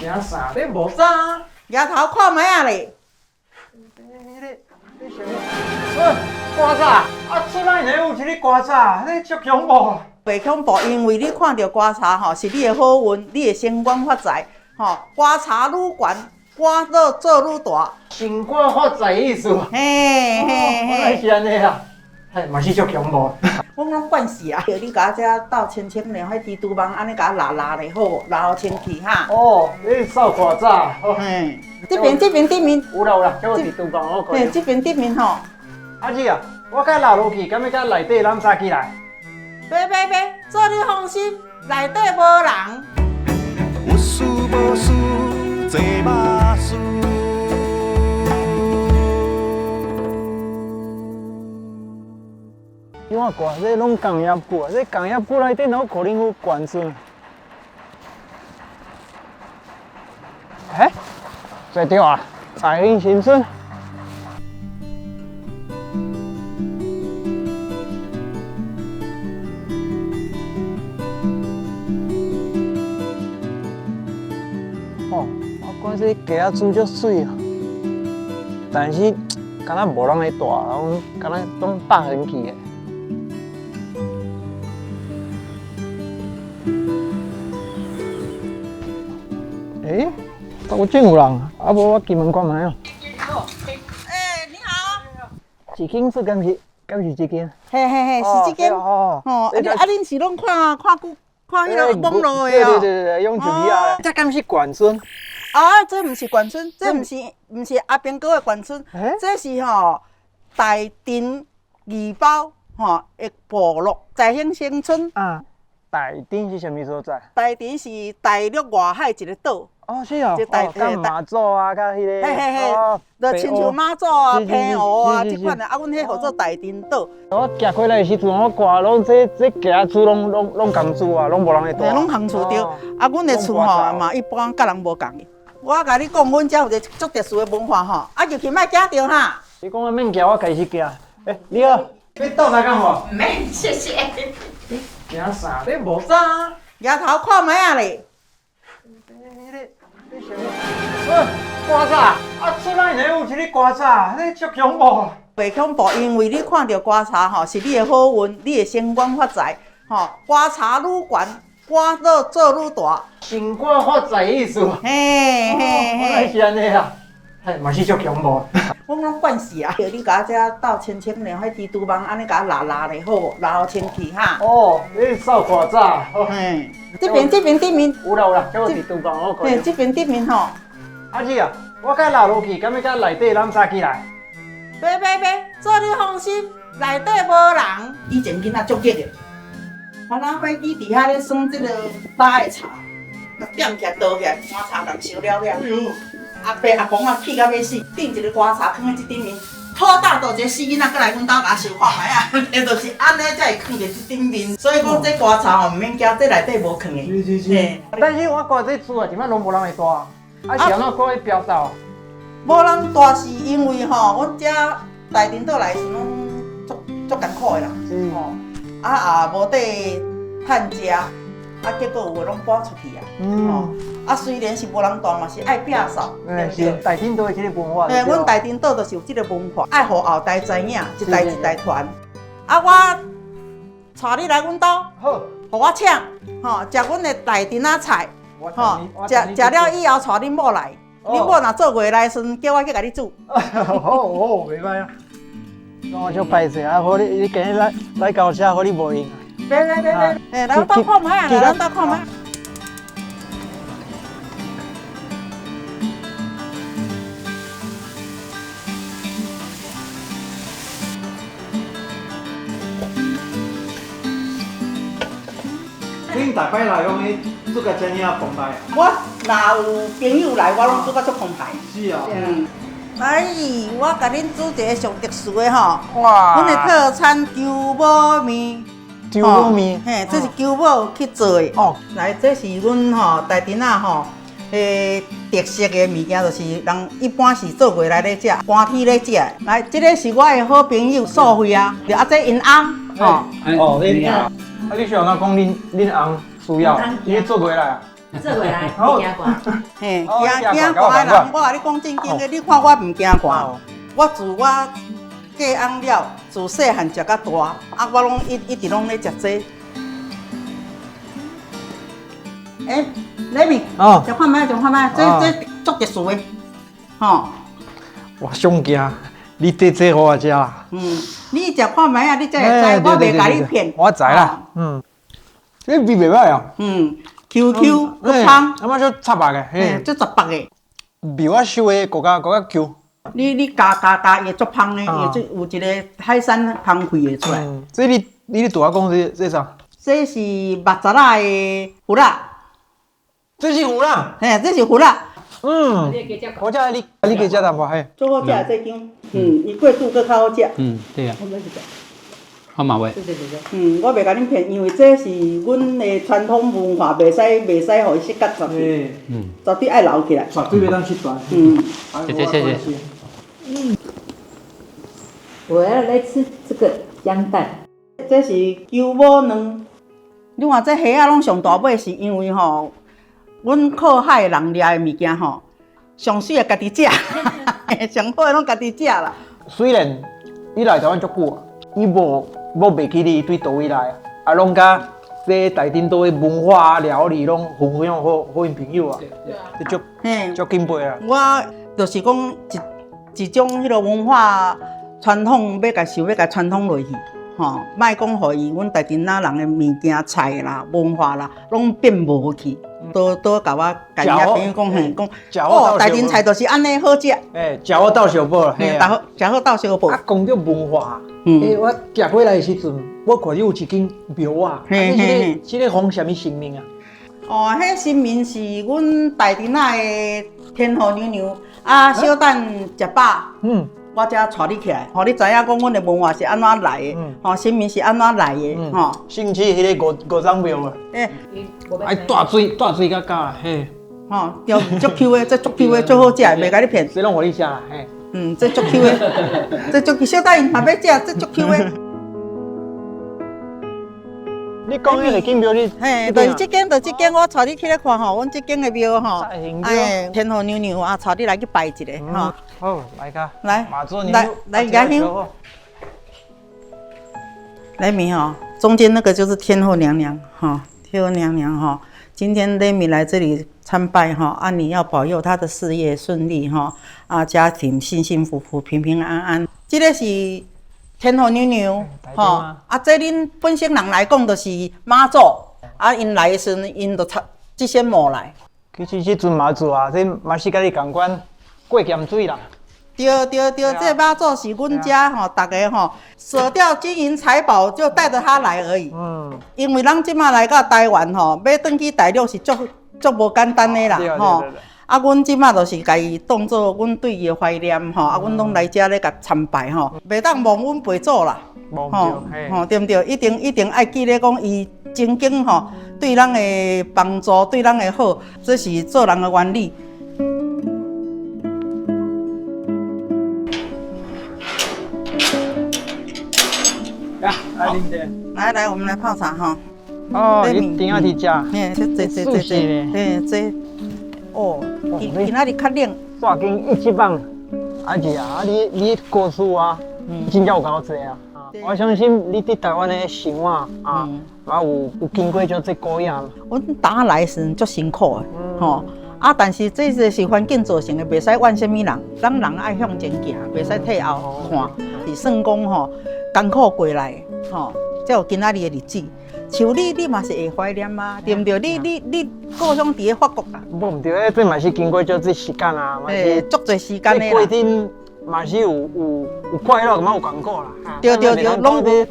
惊啥？你无啥？抬头看卖啊咧！你想？刮痧啊！出来呢有一个刮痧，你足恐怖。袂恐怖，因为你看到刮痧吼，是你的好运，你的升官发财吼。刮痧愈悬，官做愈大。升官发财意思。嘿嘿原来是安尼啊！嘿，嘛是足恐怖。我讲惯势啊！叫你甲我遮倒清清了，迄蜘蛛网安尼甲我拉咧好，拉好清气哈。哦，你扫刮痧。嘿，这边对面。有啦，叫我蜘蛛网我看。嘿，这边吼。阿姊啊，我甲拉落去，敢要甲内底人杀起来？别，做你放心，内底无人。有事无事坐马事。因为挂这拢工业布啊，这工业布内底哪有可能有官孙？做对啊，财运兴盛。哦，我看这鸡仔煮足水啊，但是敢若无人来带，敢若拢百元去的。我真有人啊！无我进门看卖啊。你好。一间是敢是这间？嘿，是这间。哦。恁是拢看迄个网络的哦。对，用手机啊。这敢是官孙？这毋是官村，这毋是阿兵哥的官村，这是大镇二包的部落在兴新村。大镇是啥物所在？大镇是大陆外海一个岛。是哦。甲马祖啊，甲迄个。嘿，就亲像马祖啊、平湖啊这款的，阮迄号做大镇岛。我行过来的时阵，我看拢这鸡仔厝拢共住啊，拢无人会住。拢共厝着。阮的厝嘛一般甲人无共的。我甲你讲，阮遮有一个足特殊的文化入去莫惊着哈。你讲啊，免惊，我家己行。你好，你倒来干嘛？没，谢谢。惊啥？你无啥？抬头看卖啊咧！你想？刮痧啊！出来呢有一个刮痧，你足恐怖。袂恐怖，因为你看到刮痧吼，是你的好运，你的升官发财吼。刮痧愈悬，官做愈大。升官发财意思。嘿。原来是安尼啊！嘿，嘛是足恐怖。我讲惯势啊！叫你甲我遮倒清清了，迄蜘蛛网安尼甲我拉咧好，拉好清气哈。哦，你扫刮痧。嘿，这边对面。有啦，叫我蜘蛛网我看。嘿，这边对面吼。阿姊啊，我甲拉落去，敢要甲内底人杀起来？别，做你放心，内底无人。以前囡仔足激的，我那摆记伫遐咧算这个搭的茶，点起来倒起来，碗茶共烧了。阿伯阿公啊气到要死，订一个刮痧放在这顶面，好大度一个死囡仔过来阮兜甲收看卖啊，就是安尼才会放在这顶面。所以讲这刮痧毋免惊，这内底无藏的。是。但是我看这厝啊，点解拢无人会住啊？是安怎过去飙走？无人住是因为阮遮大镇岛来是拢足艰苦的啦，也无地趁食，结果有诶拢搬出去啊。虽然是无人住，嘛是爱摒扫。是大镇岛的这个文化。阮大镇岛就是有这个文化，爱互后代知影，一代传。我带你来阮兜，好，互我请，食阮的大镇仔菜，食了以后带恁某来，恁某若做月来孙，叫我去甲你煮。好，袂歹啊。我就歹势啊，好你今日来搞车，好你无闲。别，来兜看卖啊，来兜看卖。恁大摆来讲，你做甲遮尔澎湃啊？我若有朋友来，我拢煮甲足澎湃。是啊。来，我甲恁煮一个上特殊的吼，阮的特产九母面。九母面。嘿，这是九母去做的。来，这是阮大镇仔特色的物件，就是人一般是做月来咧食，寒天咧食。来，这个是我的好朋友素慧啊，这因翁你好。你需要哪讲恁翁需要？你做月来啊？做回来，你惊寒。嘿，哦惊寒的人，我甲你讲正经的，你看我唔惊寒，我自我嫁翁了，自细汉食到大，啊，我拢一直拢咧食这。李明，哦，食看卖，食看卖，这足特殊的，吼。我上惊，你这给我食啦。你食看卖啊，你才会知，我袂甲你骗。我知啦，这味袂歹啊。QQ 个香，阿妈就插白嘅，嘿，这18个。比我烧的更加 Q。你加也足香的，也就有一个海产香气会出来。这你拄仔讲这啥？这是木扎啦的胡辣，这是胡啦。嘿，这是胡辣。我食你加食淡薄嘿。最好食的这姜，伊过煮搁较好食。对啊，我买一个。好嘛喂。我袂甲恁骗，因为这是阮的传统文化，袂使互伊失角绝对，绝对爱留起来。绝对袂当失传。谢谢。我要来吃这个姜蛋。这是九母卵。你看这虾仔拢上大尾，是因为吼，阮靠海的人掠的物件吼，上水的家己食，上好的拢家己食啦。虽然伊来台湾足久啊，伊无袂记你对倒位来，啊，拢甲这台顶岛的文化料理拢分享好因朋友啊，这足敬佩啊。我就是讲一种迄个文化传统，要甲传统落去。吼，莫讲互伊，阮台顶仔人的物件、菜啦、文化啦，拢变无去。都甲我家己朋友讲，讲台顶菜就是安尼好食。食好斗小宝啦，食好斗小宝。啊，讲到文化，我行过来的时阵，我看你有一间庙啊，这个奉什么神明啊？哦，迄神明是阮台顶仔的天后娘娘，啊，小等食饱。我才带你起来，互你知影讲阮的文化是安怎来的，吼，神明是安怎来的，吼。甚至迄个五脏庙啊，哎，大水甲加，嘿，吼，对，足 Q 的，这足 Q 的最好食，袂甲你骗。谁拢互你食啦，嘿。这足 Q 的，这足小等因嘛要食，这足 Q 的。你讲迄个间庙，你嘿，就是这间，我带你去来看吼，阮这间的庙吼，哎，天后娘娘啊，带你来去拜一下，吼。好，来个，来，马祖牛，来牙香，雷米哈，中间那个就是天后娘娘哈，天后娘娘哈，今天雷米来这里参拜哈，啊，你要保佑他的事业顺利哈，啊，家庭幸幸福福、平平安安。这个是天后娘娘哈，啊，这恁本省人来讲就是妈祖，啊，因来的时阵因就这些魔来。其实这阵马祖啊，这嘛是甲你共款。过咸水啦，对，这妈祖是阮家吼，大家吼舍掉金银财宝就带着他来而已。因为咱即马来到台湾吼，要转去大陆是足无简单的啦吼。啊，阮即马就是家己当做阮对伊的怀念吼，啊，阮拢来遮咧甲参拜吼，袂当忘阮爸祖啦。吼，对毋对？一定爱记咧讲伊曾经吼对咱的帮助，对咱的好，这是做人的原理。来，我们来泡茶哈。哦，你顶下去食。嘿，这，哦，今仔日较冷。煞经1万，阿姐啊，你故事啊，真正有够济啊。我相信你伫台湾的生活啊，有经过这过样。阮打来时足辛苦的，吼。啊，但是这是环境造成的，袂使怨什么人。咱人爱向前行，袂使退后看。是算讲吼，艰苦过来，吼，才有今仔日的日子。像你嘛是会怀念啊，对毋对？你故乡伫咧法国啦。无毋对，这嘛是经过这时间啊，嘛是足侪时间的啦。过程嘛是有快乐，嘛有艰苦啦。对，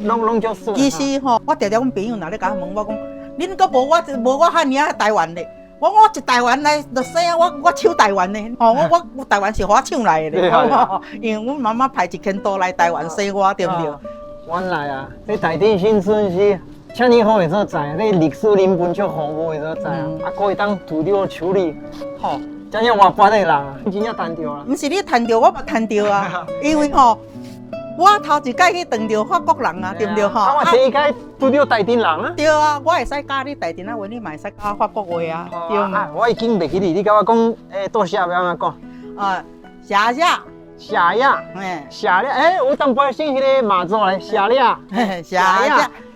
拢足爽。其实吼，我常常阮朋友若咧甲我问我讲，恁阁无我遐尔啊台湾咧。我一台湾来，就说我唱台湾的，吼，我台湾是我唱来的，因为阮妈妈派一千多来台湾生我，对不对？原来啊，这台顶新村是遮尔好的所在，这历史人文足丰富的所在啊，可以当土地处理，吼，遮尔活泼的人啊，真正赚到啦。不是你赚到，我嘛赚到啊，因为吼，我头一届去撞着法国人啊，对不对吼？啊，我第一届拄着台顶人啊。对啊，我会使教你台顶啊话，你嘛会使教法国话啊，对啊，吗？我已经袂记你甲我讲，多谢要安怎讲？啊，谢谢，谢呀，嘿，谢呀，我当初先迄个马祖嘞，谢呀，谢谢。